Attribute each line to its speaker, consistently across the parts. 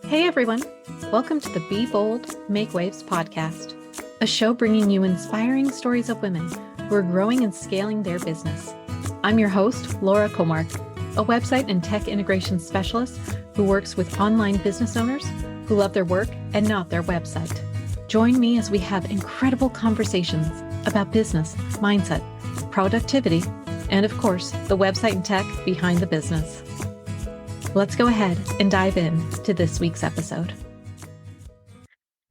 Speaker 1: Hey everyone, welcome to the Be Bold, Make Waves podcast, a show bringing you inspiring stories of women who are growing and scaling their business. I'm your host, Laura Kåmark, a website and tech integration specialist who works with online business owners who love their work and not their website. Join me as we have incredible conversations about business, mindset, productivity, and of course, the website and tech behind the business. Let's go ahead and dive in to this week's episode.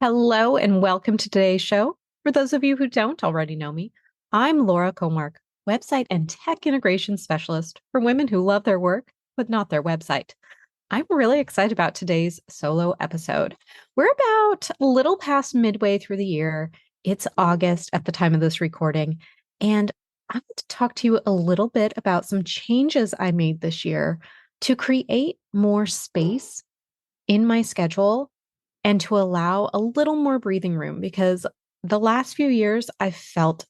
Speaker 1: Hello and welcome to today's show. For those of you who don't already know me, I'm Laura Kåmark, website and tech integration specialist for women who love their work, but not their website. I'm really excited about today's solo episode. We're about a little past midway through the year. It's August at the time of this recording, and I want to talk to you a little bit about some changes I made this year to create more space in my schedule and to allow a little more breathing room, because the last few years I've felt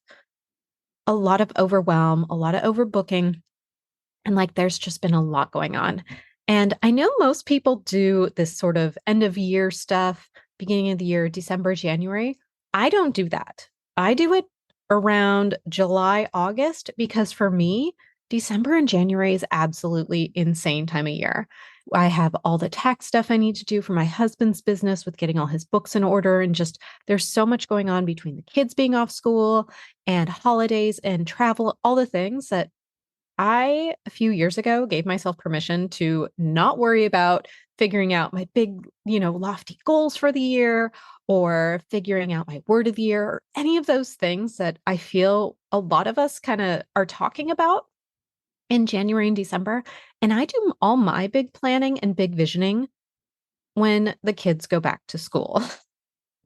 Speaker 1: a lot of overwhelm, a lot of overbooking, and like there's just been a lot going on. And I know most people do this sort of end of year stuff, beginning of the year, December, January. I don't do that. I do it around July, August, because for me, December and January is absolutely insane time of year. I have all the tax stuff I need to do for my husband's business with getting all his books in order. And just there's so much going on between the kids being off school and holidays and travel, all the things that I, a few years ago, gave myself permission to not worry about figuring out my big, lofty goals for the year or figuring out my word of the year or any of those things that I feel a lot of us kind of are talking about in January and December. And I do all my big planning and big visioning when the kids go back to school.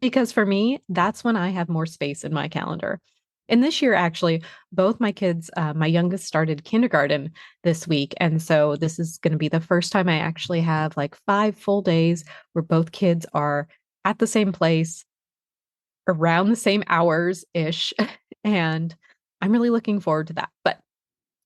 Speaker 1: Because for me, that's when I have more space in my calendar. And this year, actually, both my kids, my youngest started kindergarten this week. And so this is going to be the first time I actually have like 5 full days where both kids are at the same place around the same hours-ish. And I'm really looking forward to that. But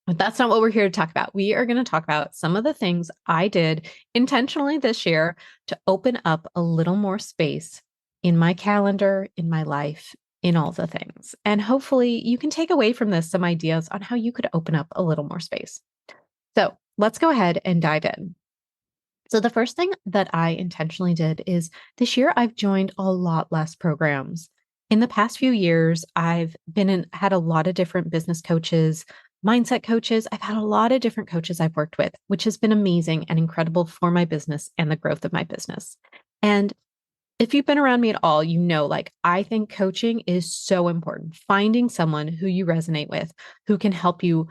Speaker 1: that's not what we're here to talk about. We are going to talk about some of the things I did intentionally this year to open up a little more space in my calendar, in my life, in all the things. And hopefully you can take away from this some ideas on how you could open up a little more space. So let's go ahead and dive in. So the first thing that I intentionally did is this year I've joined a lot less programs. In the past few years, I've had a lot of different business coaches, mindset coaches. I've had a lot of different coaches I've worked with, which has been amazing and incredible for my business and the growth of my business. And if you've been around me at all, I think coaching is so important. Finding someone who you resonate with, who can help you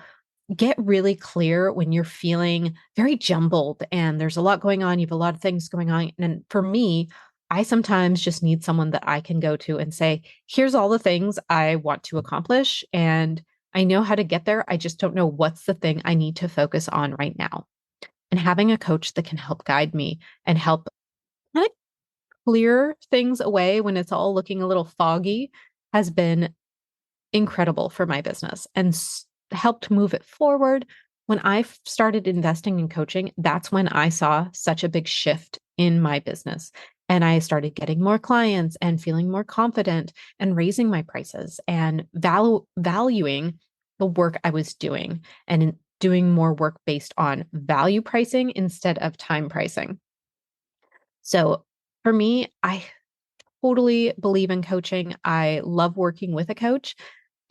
Speaker 1: get really clear when you're feeling very jumbled and there's a lot going on. You have a lot of things going on. And for me, I sometimes just need someone that I can go to and say, here's all the things I want to accomplish. And I know how to get there. I just don't know what's the thing I need to focus on right now. And having a coach that can help guide me and help kind of clear things away when it's all looking a little foggy has been incredible for my business and helped move it forward. When I started investing in coaching, that's when I saw such a big shift in my business. And I started getting more clients and feeling more confident and raising my prices and valuing the work I was doing and doing more work based on value pricing instead of time pricing. So for me, I totally believe in coaching. I love working with a coach.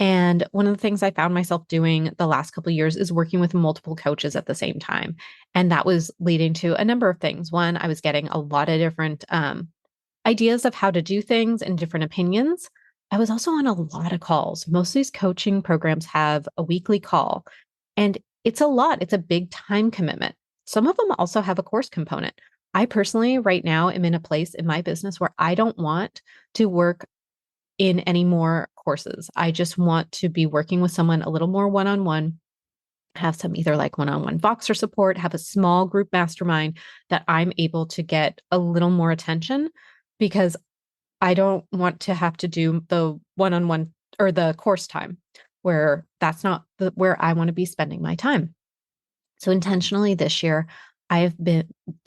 Speaker 1: And one of the things I found myself doing the last couple of years is working with multiple coaches at the same time. And that was leading to a number of things. One, I was getting a lot of different ideas of how to do things and different opinions. I was also on a lot of calls. Most of these coaching programs have a weekly call, and it's a lot. It's a big time commitment. Some of them also have a course component. I personally, right now, am in a place in my business where I don't want to work in any more courses. I just want to be working with someone a little more one-on-one, have some either like one-on-one Voxer support, have a small group mastermind that I'm able to get a little more attention, because I don't want to have to do the one-on-one or the course time where that's not where I want to be spending my time. So intentionally this year, I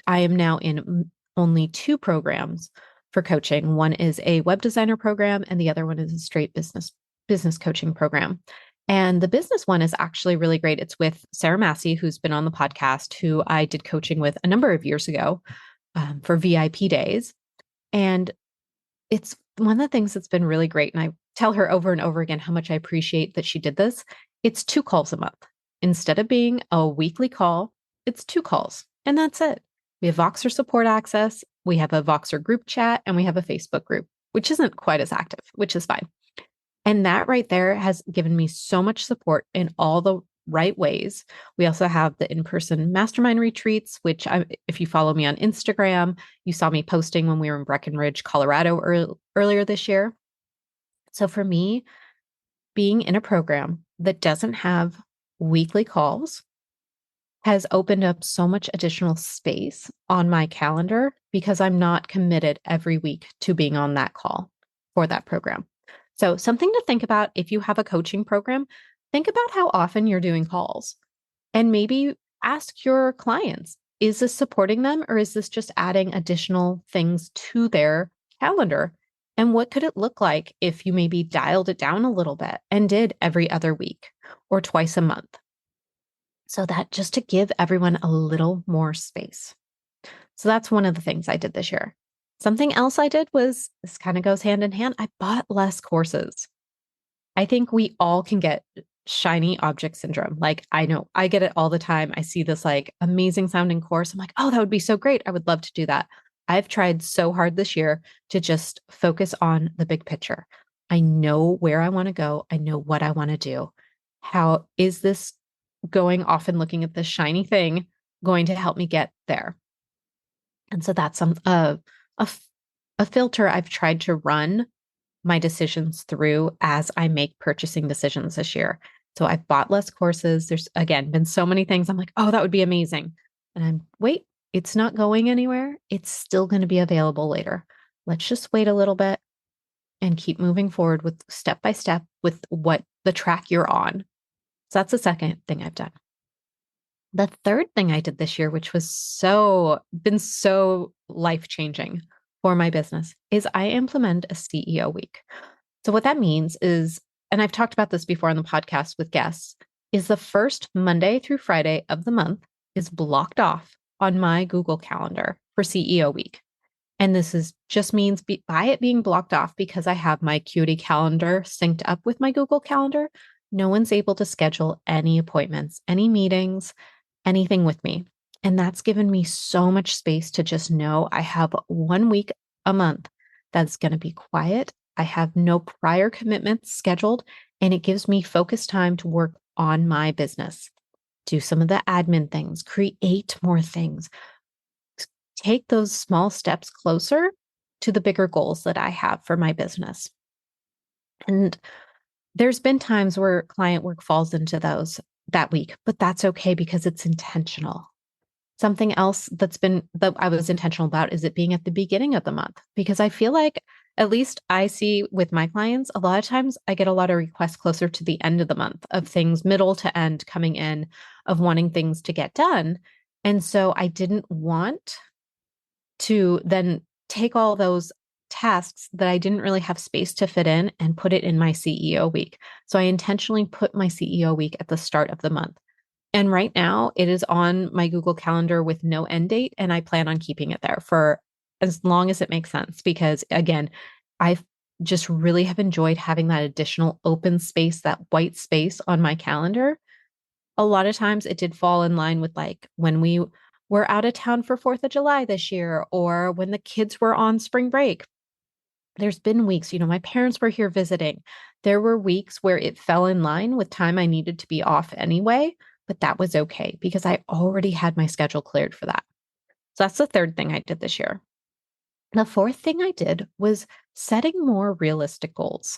Speaker 1: am now in only two programs for coaching. One is a web designer program, and the other one is a straight business coaching program. And the business one is actually really great. It's with Sarah Massey, who's been on the podcast, who I did coaching with a number of years ago for VIP days. And it's one of the things that's been really great. And I tell her over and over again how much I appreciate that she did this. It's 2 calls a month. Instead of being a weekly call, it's 2 calls, and that's it. We have Voxer support access, we have a Voxer group chat, and we have a Facebook group, which isn't quite as active, which is fine. And that right there has given me so much support in all the right ways. We also have the in-person mastermind retreats, which if you follow me on Instagram, you saw me posting when we were in Breckenridge, Colorado earlier this year. So for me, being in a program that doesn't have weekly calls has opened up so much additional space on my calendar because I'm not committed every week to being on that call for that program. So something to think about if you have a coaching program, think about how often you're doing calls and maybe ask your clients, is this supporting them or is this just adding additional things to their calendar? And what could it look like if you maybe dialed it down a little bit and did every other week or twice a month? So that just to give everyone a little more space. So that's one of the things I did this year. Something else I did was, this kind of goes hand in hand, I bought less courses. I think we all can get shiny object syndrome. Like, I know I get it all the time. I see this like amazing sounding course. I'm like, oh, that would be so great. I would love to do that. I've tried so hard this year to just focus on the big picture. I know where I want to go. I know what I want to do. How is this going off and looking at this shiny thing going to help me get there? And so that's a filter I've tried to run my decisions through as I make purchasing decisions this year. So I've bought less courses. There's again been so many things I'm like, oh, that would be amazing. And wait, it's not going anywhere. It's still going to be available later. Let's just wait a little bit and keep moving forward with step by step with what the track you're on. So that's the second thing I've done. The third thing I did this year, which was been so life-changing for my business, is I implement a CEO week. So what that means is, and I've talked about this before on the podcast with guests, is the first Monday through Friday of the month is blocked off on my Google Calendar for CEO week. And this is just means by it being blocked off because I have my Acuity calendar synced up with my Google Calendar, no one's able to schedule any appointments, any meetings, anything with me. And that's given me so much space to just know I have 1 week a month that's going to be quiet. I have no prior commitments scheduled, and it gives me focused time to work on my business, do some of the admin things, create more things, take those small steps closer to the bigger goals that I have for my business. And there's been times where client work falls into those that week, but that's okay because it's intentional. Something else that I was intentional about is it being at the beginning of the month, because I feel like, at least I see with my clients, a lot of times I get a lot of requests closer to the end of the month of things middle to end coming in, of wanting things to get done. And so I didn't want to then take all those tasks that I didn't really have space to fit in and put it in my CEO week. So I intentionally put my CEO week at the start of the month. And right now it is on my Google Calendar with no end date. And I plan on keeping it there for as long as it makes sense, because again, I just really have enjoyed having that additional open space, that white space on my calendar. A lot of times it did fall in line with like when we were out of town for 4th of July this year, or when the kids were on spring break. There's been weeks, my parents were here visiting. There were weeks where it fell in line with time I needed to be off anyway, but that was okay because I already had my schedule cleared for that. So that's the third thing I did this year. The fourth thing I did was setting more realistic goals.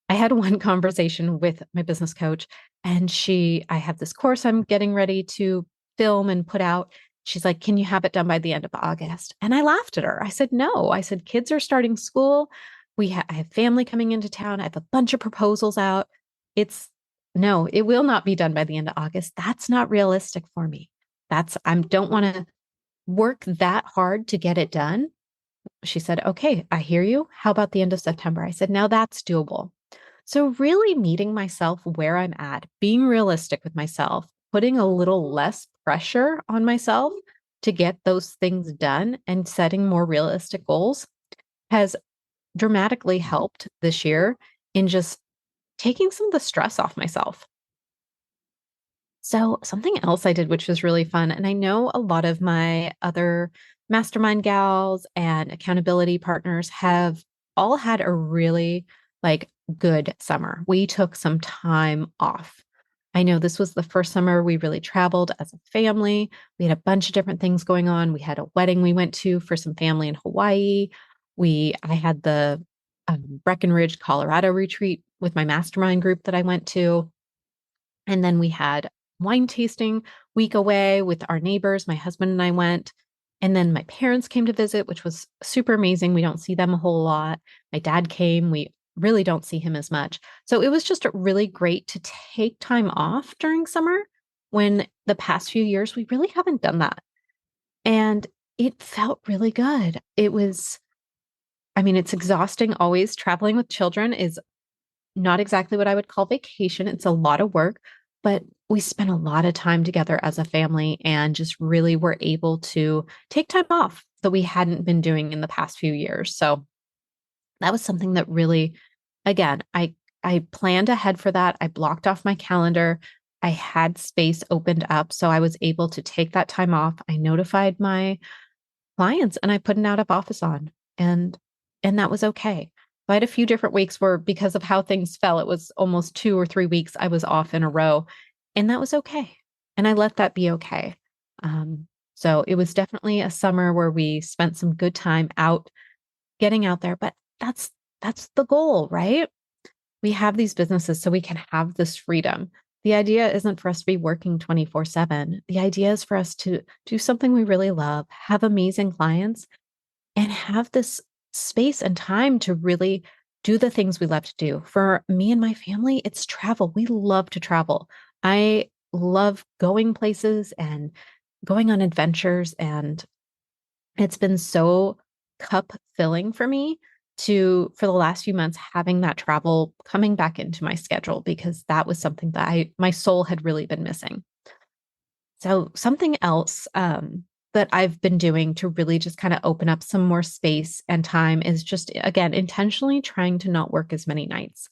Speaker 1: I had one conversation with my business coach, and I have this course I'm getting ready to film and put out. She's like, can you have it done by the end of August? And I laughed at her. I said, no. I said, kids are starting school. I have family coming into town. I have a bunch of proposals out. No, it will not be done by the end of August. That's not realistic for me. I don't want to work that hard to get it done. She said, okay, I hear you. How about the end of September? I said, now that's doable. So, really meeting myself where I'm at, being realistic with myself, putting a little less pressure on myself to get those things done and setting more realistic goals has dramatically helped this year in just taking some of the stress off myself. So, something else I did, which was really fun, and I know a lot of my other mastermind gals and accountability partners have all had a really good summer. We took some time off. I know this was the first summer we really traveled as a family. We had a bunch of different things going on. We had a wedding we went to for some family in Hawaii. I had the Breckenridge, Colorado retreat with my mastermind group that I went to. And then we had wine tasting week away with our neighbors. My husband and I went. And then my parents came to visit, which was super amazing. We don't see them a whole lot. My dad came. We really don't see him as much. So it was just really great to take time off during summer when the past few years we really haven't done that. And it felt really good. It's exhausting always. Traveling with children is not exactly what I would call vacation. It's a lot of work, but we spent a lot of time together as a family and just really were able to take time off that we hadn't been doing in the past few years. So that was something that really, again, I planned ahead for that. I blocked off my calendar. I had space opened up. So I was able to take that time off. I notified my clients and I put an out of office on and that was okay. I had a few different weeks where because of how things fell, it was almost 2 or 3 weeks I was off in a row and that was okay. And I let that be okay. So it was definitely a summer where we spent some good time out getting out there, but that's the goal, right? We have these businesses so we can have this freedom. The idea isn't for us to be working 24/7. The idea is for us to do something we really love, have amazing clients, and have this space and time to really do the things we love to do. For me and my family, it's travel. We love to travel. I love going places and going on adventures. And it's been so cup filling for me for the last few months, having that travel coming back into my schedule because that was something that my soul had really been missing. So something else that I've been doing to really just kind of open up some more space and time is just, again, intentionally trying to not work as many nights.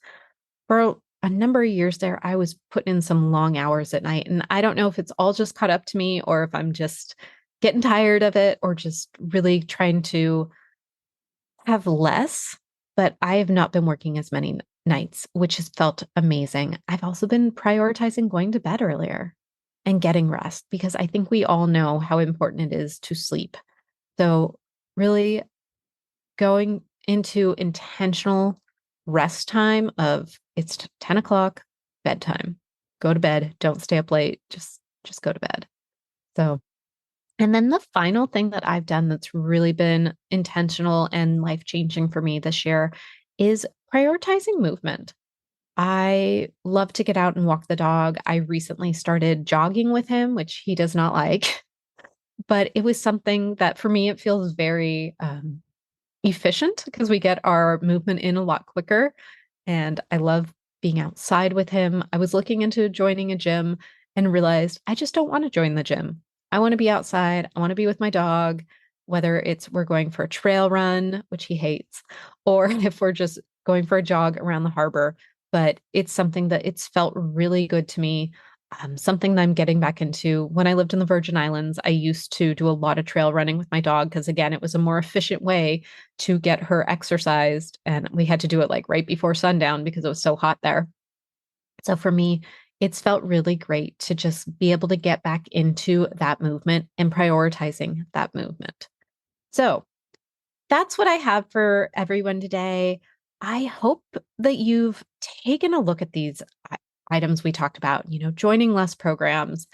Speaker 1: For a number of years there, I was putting in some long hours at night. And I don't know if it's all just caught up to me or if I'm just getting tired of it or just really trying to have less, but I have not been working as many nights, which has felt amazing. I've also been prioritizing going to bed earlier and getting rest because I think we all know how important it is to sleep. So, really going into intentional rest time of it's 10 o'clock, bedtime. Go to bed. Don't stay up late. Just go to bed. So, and then the final thing that I've done that's really been intentional and life changing for me this year is prioritizing movement. I love to get out and walk the dog. I recently started jogging with him, which he does not like, but it was something that for me, it feels very efficient because we get our movement in a lot quicker. And I love being outside with him. I was looking into joining a gym and realized I just don't want to join the gym. I want to be outside. I want to be with my dog, whether it's we're going for a trail run, which he hates, or if we're just going for a jog around the harbor. But it's something that it's felt really good to me. Something that I'm getting back into. When I lived in the Virgin Islands, I used to do a lot of trail running with my dog because, again, it was a more efficient way to get her exercised. And we had to do it like right before sundown because it was so hot there. So for me, it's felt really great to just be able to get back into that movement and prioritizing that movement. So that's what I have for everyone today. I hope that you've taken a look at these items we talked about, joining less programs,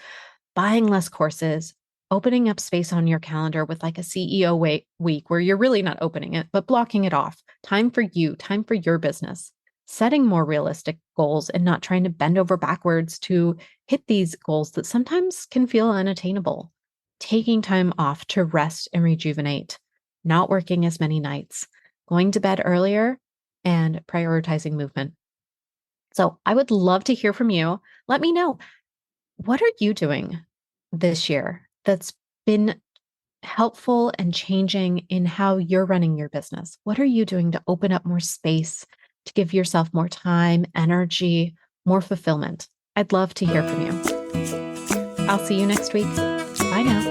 Speaker 1: buying less courses, opening up space on your calendar with like a CEO week where you're really not opening it, but blocking it off. Time for you, time for your business, setting more realistic goals and not trying to bend over backwards to hit these goals that sometimes can feel unattainable. taking time off to rest and rejuvenate, not working as many nights, going to bed earlier, and prioritizing movement. So I would love to hear from you. Let me know, what are you doing this year that's been helpful and changing in how you're running your business? What are you doing to open up more space, to give yourself more time, energy, more fulfillment? I'd love to hear from you. I'll see you next week. Bye now.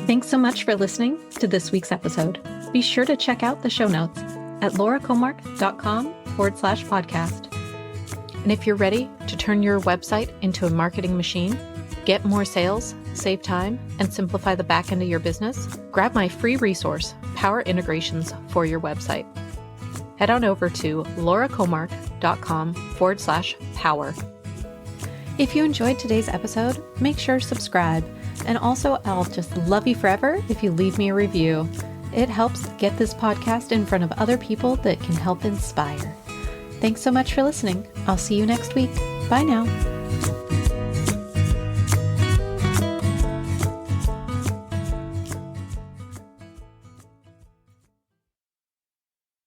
Speaker 1: Thanks so much for listening to this week's episode. Be sure to check out the show notes at laurakåmark.com/podcast. And if you're ready to turn your website into a marketing machine, get more sales, save time, and simplify the back end of your business, grab my free resource, Power Integrations for your website. Head on over to laurakåmark.com/power. If you enjoyed today's episode, make sure to subscribe. And also, I'll just love you forever if you leave me a review. It helps get this podcast in front of other people that can help inspire. Thanks so much for listening. I'll see you next week. Bye now.